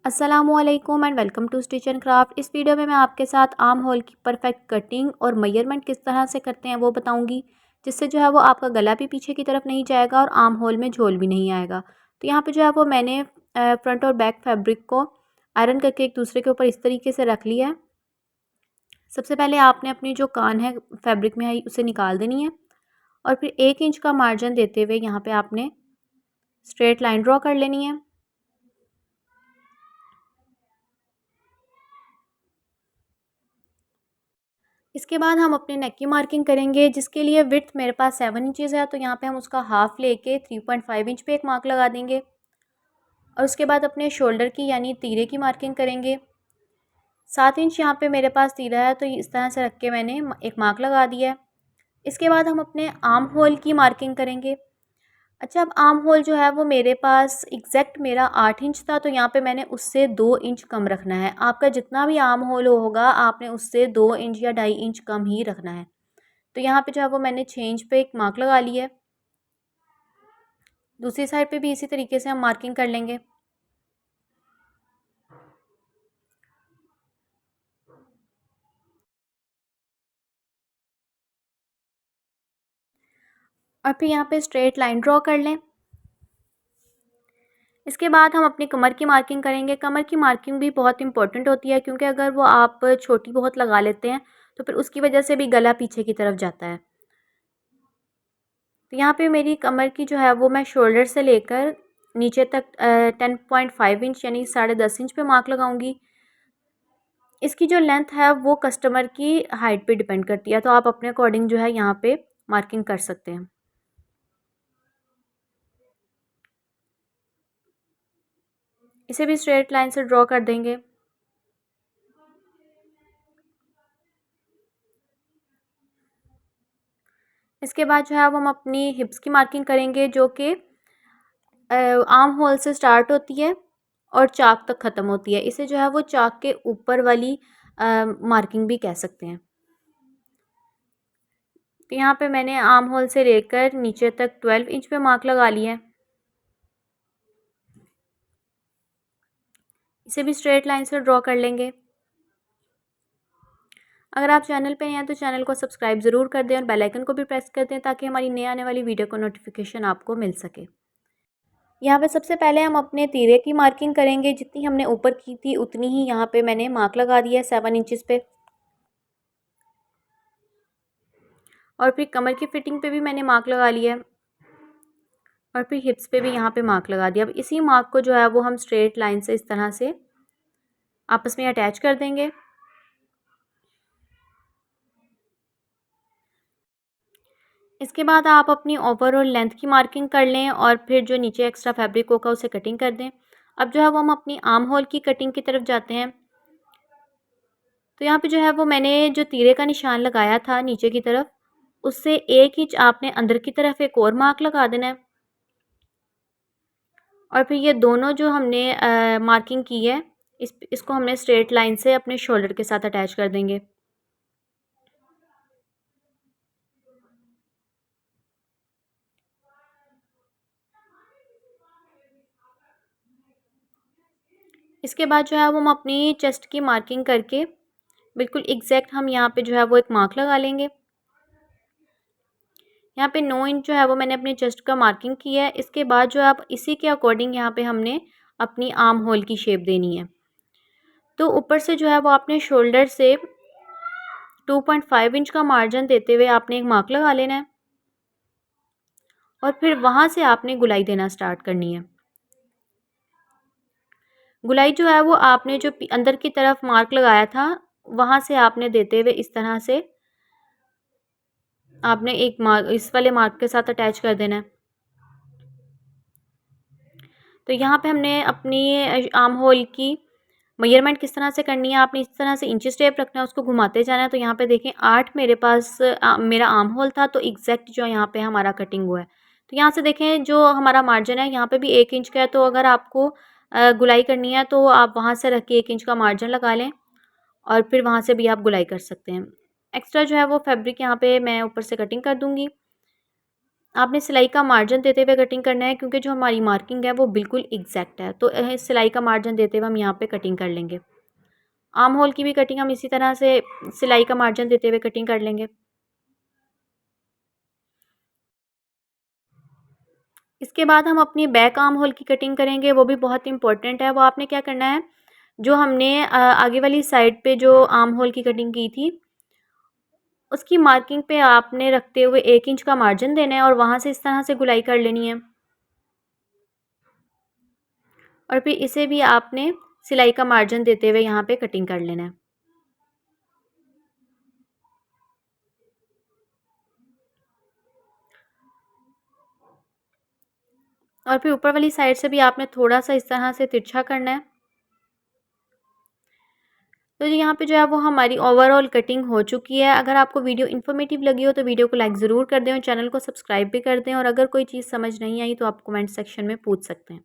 अस्सलामुअलैकुम and welcome to stitch and craft. इस video में मैं आपके साथ आर्म होल की परफेक्ट कटिंग और मेजरमेंट किस तरह से करते हैं वो बताऊंगी, जिससे जो है वो आपका गला भी पीछे की तरफ नहीं जाएगा और आर्म होल में झोल भी नहीं आएगा। तो यहाँ पे जो है वो मैंने फ्रंट और बैक फैब्रिक को आयरन करके एक दूसरे के ऊपर इस तरीके से रख लिया है। सबसे पहले आपने अपनी जो कान है फैब्रिक में है उसे निकाल देनी है और फिर 1 इंच का मार्जिन देते हुए यहाँ पे आपने स्ट्रेट लाइन ड्रॉ कर लेनी है। इसके बाद हम अपने नेक की मार्किंग करेंगे, जिसके लिए विड्थ मेरे पास 7 इंचज़ है, तो यहाँ पे हम उसका हाफ लेके 3.5 इंच पे एक मार्क लगा देंगे और उसके बाद अपने शोल्डर की यानी तीरे की मार्किंग करेंगे। 7 इंच यहाँ पे मेरे पास तीरा है, तो इस तरह से रख के मैंने एक मार्क लगा दिया है। इसके बाद हम अपने आर्म होल की मार्किंग करेंगे। अच्छा, अब आर्म होल जो है वो मेरे पास एग्जैक्ट मेरा 8 इंच था, तो यहाँ पे मैंने उससे 2 इंच कम रखना है। आपका जितना भी आर्म होल होगा आपने उससे 2 इंच या 2.5 इंच कम ही रखना है। तो यहाँ पे जो है वो मैंने 6 इंच पे एक मार्क लगा लिया है। दूसरी साइड पे भी इसी तरीके से हम मार्किंग कर लेंगे। और फिर यहाँ पे स्ट्रेट लाइन ड्रॉ कर लें। इसके बाद हम अपनी कमर की मार्किंग करेंगे। कमर की मार्किंग भी बहुत इंपॉर्टेंट होती है, क्योंकि अगर वो आप छोटी बहुत लगा लेते हैं तो फिर उसकी वजह से भी गला पीछे की तरफ जाता है। तो यहाँ पे मेरी कमर की जो है वो मैं शोल्डर से लेकर नीचे तक 10.5 इंच यानी 10.5 इंच पे मार्क लगाऊंगी। इसकी जो लेंथ है वो कस्टमर की हाइट पे डिपेंड करती है, तो आप अपने अकॉर्डिंग जो है यहाँ पे मार्किंग कर सकते हैं। इसे भी स्ट्रेट लाइन से ड्रॉ कर देंगे। इसके बाद जो है वो हम अपनी हिप्स की मार्किंग करेंगे, जो कि आर्म होल से स्टार्ट होती है और चाक तक ख़त्म होती है। इसे जो है वो चाक के ऊपर वाली मार्किंग भी कह सकते हैं। तो यहाँ पे मैंने आर्म होल से लेकर नीचे तक 12 इंच पे मार्क लगा लिया है। इसे भी स्ट्रेट लाइन से ड्रॉ कर लेंगे। अगर आप चैनल पे हैं तो चैनल को सब्सक्राइब ज़रूर कर दें और बेल आइकन को भी प्रेस कर दें, ताकि हमारी नई आने वाली वीडियो को नोटिफिकेशन आपको मिल सके। यहाँ पे सबसे पहले हम अपने तीरे की मार्किंग करेंगे। जितनी हमने ऊपर की थी उतनी ही यहाँ पे मैंने मार्क लगा दिया है 7 इंचज़ पे। और फिर कमर की फिटिंग पे भी मैंने मार्क लगा लिया है और फिर हिप्स पे भी यहाँ पे मार्क लगा दिया। अब इसी मार्क को जो है वो हम स्ट्रेट लाइन से इस तरह से आपस में अटैच कर देंगे। इसके बाद आप अपनी ओवरऑल लेंथ की मार्किंग कर लें और फिर जो नीचे एक्स्ट्रा फैब्रिक होगा उसे कटिंग कर दें। अब जो है वो हम अपनी आर्म होल की कटिंग की तरफ जाते हैं। तो यहाँ पे जो है वो मैंने जो तीरे का निशान लगाया था नीचे की तरफ, उससे 1 इंच आपने अंदर की तरफ एक और मार्क लगा देना है और फिर ये दोनों जो हमने मार्किंग की है इसको हमने स्ट्रेट लाइन से अपने शोल्डर के साथ अटैच कर देंगे। इसके बाद जो है वो हम अपनी चेस्ट की मार्किंग करके बिल्कुल एग्जैक्ट हम यहाँ पे जो है वो एक मार्क लगा लेंगे। यहाँ पे 9 इंच जो है वो मैंने अपने चेस्ट का मार्किंग किया है। इसके बाद जो है आप इसी के अकॉर्डिंग यहाँ पे हमने अपनी आर्म होल की शेप देनी है। तो ऊपर से जो है वो आपने शोल्डर से 2.5 इंच का मार्जिन देते हुए आपने एक मार्क लगा लेना है और फिर वहाँ से आपने गुलाई देना स्टार्ट करनी है। गुलाई जो है वो आपने जो अंदर की तरफ मार्क लगाया था वहाँ से आपने देते हुए इस तरह से आपने एक मार्क इस वाले मार्क के साथ अटैच कर देना है। तो यहाँ पे हमने अपनी आर्म होल की मेजरमेंट किस तरह से करनी है, आपने इस तरह से इंची टेप रखना है, उसको घुमाते जाना है। तो यहाँ पे देखें 8 मेरे पास मेरा आर्म होल था, तो एग्जैक्ट जो यहाँ पे हमारा कटिंग हुआ है। तो यहाँ से देखें जो हमारा मार्जिन है यहाँ पे भी 1 इंच का है, तो अगर आपको गुलाई करनी है तो आप वहाँ से रख के 1 इंच का मार्जिन लगा लें और फिर वहाँ से भी आप गुलाई कर सकते हैं। एक्स्ट्रा जो है वो फैब्रिक यहाँ पे मैं ऊपर से कटिंग कर दूँगी। आपने सिलाई का मार्जिन देते हुए कटिंग करना है, क्योंकि जो हमारी मार्किंग है वो बिल्कुल एग्जैक्ट है। तो सिलाई का मार्जिन देते हुए हम यहाँ पे कटिंग कर लेंगे। आर्म होल की भी कटिंग हम इसी तरह से सिलाई का मार्जिन देते हुए कटिंग कर लेंगे। इसके बाद हम अपनी बैक आर्म होल की कटिंग करेंगे, वो भी बहुत इंपॉर्टेंट है। वो आपने क्या करना है, जो हमने आगे वाली साइड पे जो आर्म होल की कटिंग की थी उसकी मार्किंग पे आपने रखते हुए 1 इंच का मार्जिन देना है और वहाँ से इस तरह से गुलाई कर लेनी है। और फिर इसे भी आपने सिलाई का मार्जिन देते हुए यहाँ पे कटिंग कर लेना है। और फिर ऊपर वाली साइड से भी आपने थोड़ा सा इस तरह से तिरछा करना है। तो जी यहाँ पे जो है वो हमारी ओवरऑल कटिंग हो चुकी है। अगर आपको वीडियो इन्फॉर्मेटिव लगी हो तो वीडियो को लाइक ज़रूर कर दें और चैनल को सब्सक्राइब भी कर दें। और अगर कोई चीज़ समझ नहीं आई तो आप कमेंट सेक्शन में पूछ सकते हैं।